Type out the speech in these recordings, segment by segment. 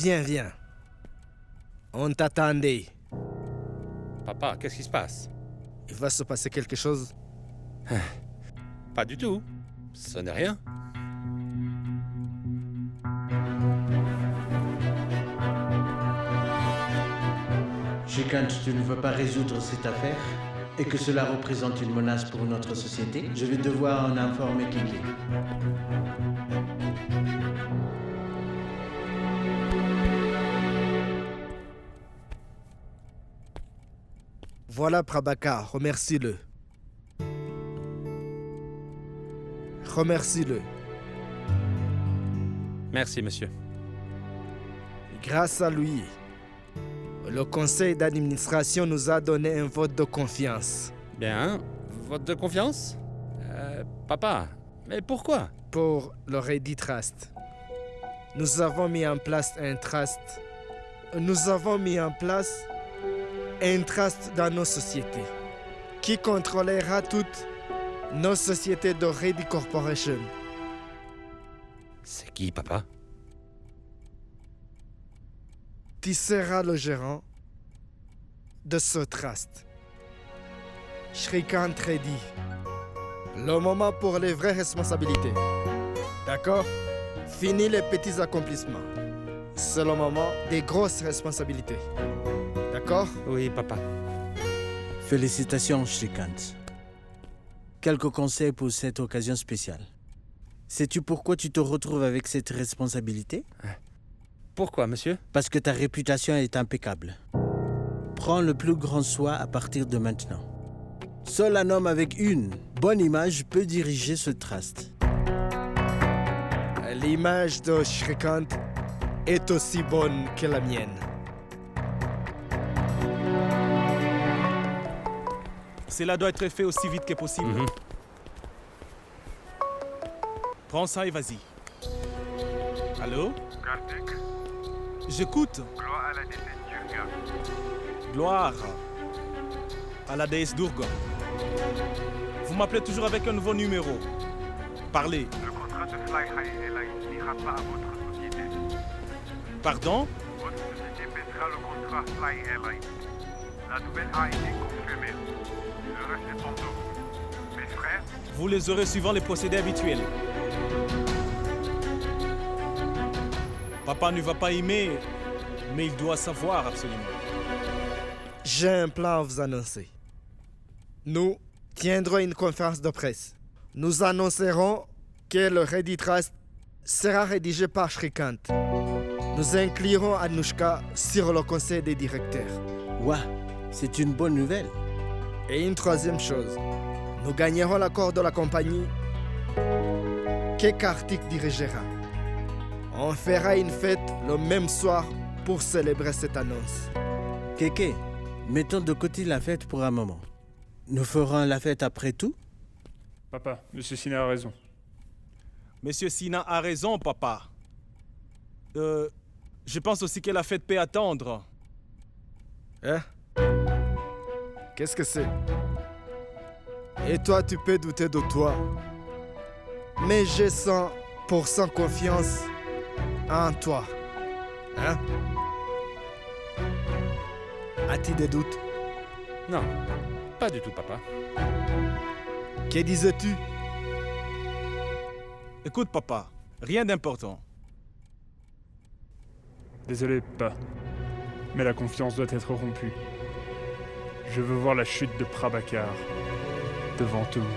Viens, viens. On t'attendait. Papa, qu'est-ce qui se passe? Il va se passer quelque chose? Pas du tout. Ce n'est rien. Shrikant, tu ne veux pas résoudre cette affaire et que cela représente une menace pour notre société, je vais devoir en informer Kiki. Voilà Prabhakar, remercie-le. Remercie-le. Merci, monsieur. Grâce à lui, le conseil d'administration nous a donné un vote de confiance. Bien, vote de confiance? Papa, mais pourquoi? Pour le Reddit Trust. Nous avons mis en place un trust. Nous avons mis en place un trust dans nos sociétés qui contrôlera toutes nos sociétés de Reddit Corporation. C'est qui, papa? Tu seras le gérant de ce trust. Shrikant Reddy. Le moment pour les vraies responsabilités. D'accord? Fini les petits accomplissements. C'est le moment des grosses responsabilités. D'accord? Oui, papa. Félicitations, Shrikant. Quelques conseils pour cette occasion spéciale. Sais-tu pourquoi tu te retrouves avec cette responsabilité? Pourquoi, monsieur? Parce que ta réputation est impeccable. Prends le plus grand soin à partir de maintenant. Seul un homme avec une bonne image peut diriger ce trust. L'image de Shrikant est aussi bonne que la mienne. Cela doit être fait aussi vite que possible. Prends ça et vas-y. Allô? Kartik, J'écoute. gloire à la déesse Durga. Gloire à la déesse Durga. Vous m'appelez toujours avec un nouveau numéro. Parlez. Le contrat de Fly High Airlines n'ira pas à votre société. Pardon? Votre société baissera le contrat Fly Airlines. La nouvelle a été confirmée. Le reste est en dos. Mes frères, Vous les aurez suivant les procédés habituels. Papa ne va pas aimer, mais il doit savoir absolument. J'ai un plan à vous annoncer. Nous tiendrons une conférence de presse. Nous annoncerons que le Reddit Trust sera rédigé par Shrikant. Nous inclurons Anushka sur le conseil des directeurs. Ouah, c'est une bonne nouvelle. Et une troisième chose, nous gagnerons l'accord de la compagnie que Kartik dirigera. On fera une fête le même soir pour célébrer cette annonce. Kéké, mettons de côté la fête pour un moment. Nous ferons la fête après tout? Papa, Monsieur Sina a raison. Monsieur Sina a raison, papa. Je pense aussi que la fête peut attendre. Hein? Qu'est-ce que c'est? Et toi, tu peux douter de toi. Mais j'ai 100% confiance en toi. Hein? As-tu des doutes? Non, pas du tout, papa. Que disais-tu? Écoute, papa, rien d'important. Désolé, papa. Mais la confiance doit être rompue. Je veux voir la chute de Prabhakar devant tout le monde.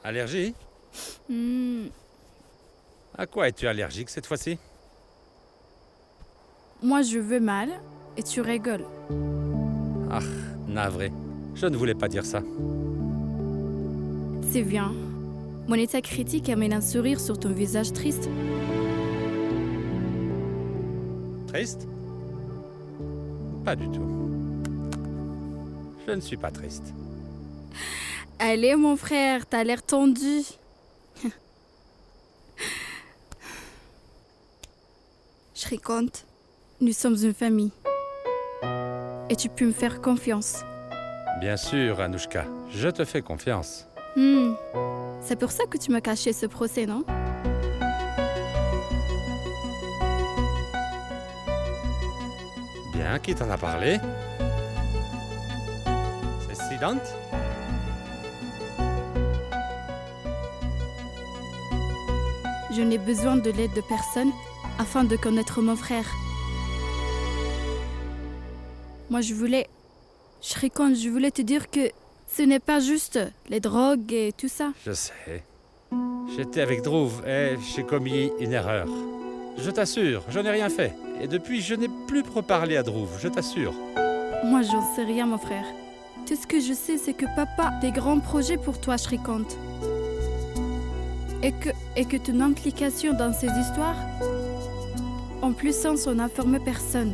Allergie? À quoi es-tu allergique cette fois-ci? Moi, je veux mal et tu rigoles. Ah, navré. Je ne voulais pas dire ça. C'est bien. Mon état critique amène un sourire sur ton visage triste. Triste? Pas du tout. Je ne suis pas triste. Allez, mon frère, t'as l'air tendu. Shrikant, nous sommes une famille. Et tu peux me faire confiance. Bien sûr, Anushka, je te fais confiance. C'est pour ça que tu m'as caché ce procès, non? Bien, qui t'en a parlé? C'est Siddhant? Je n'ai besoin de l'aide de personne afin de connaître mon frère. Moi, Shrikant, je voulais te dire que ce n'est pas juste les drogues et tout ça. Je sais. J'étais avec Dhruv et j'ai commis une erreur. Je t'assure, je n'ai rien fait. Et depuis, je n'ai plus reparlé à Dhruv, je t'assure. Moi, j'en sais rien, mon frère. Tout ce que je sais, c'est que papa a des grands projets pour toi, Shrikant. Et que ton implication dans ces histoires, en plus sans en informer personne.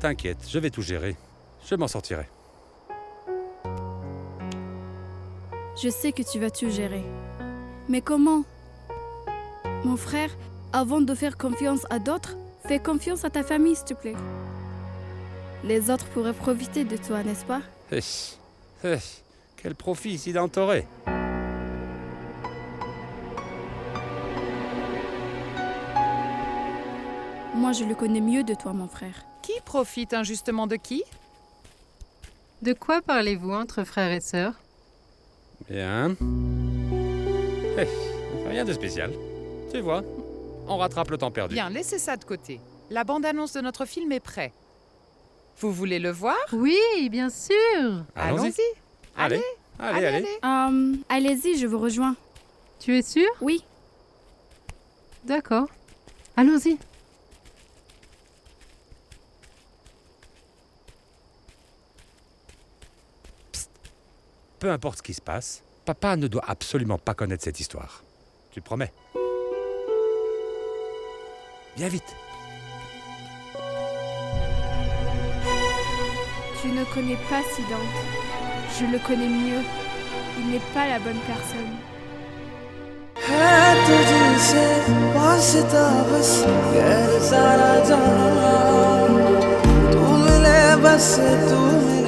T'inquiète, je vais tout gérer. Je m'en sortirai. Je sais que tu vas tout gérer. Mais comment? Mon frère, avant de faire confiance à d'autres, fais confiance à ta famille, s'il te plaît. Les autres pourraient profiter de toi, n'est-ce pas? Quel profit Siddhant aurait? Moi, je le connais mieux de toi, mon frère. Qui profite injustement de qui? De quoi parlez-vous entre frères et sœurs? Bien. Rien de spécial. Tu vois, on rattrape le temps perdu. Bien, laissez ça de côté. La bande-annonce de notre film est prête. Vous voulez le voir? Oui, bien sûr. Allons-y. Allez. Allez-y, je vous rejoins. Tu es sûr? Oui. D'accord. Allons-y. Peu importe ce qui se passe, papa ne doit absolument pas connaître cette histoire. Tu promets? Viens vite. Tu ne connais pas Siddhant. Je le connais mieux. Il n'est pas la bonne personne. है तुझसे वास्ता बस गैर सारा जहां तू मिले बस तू मिले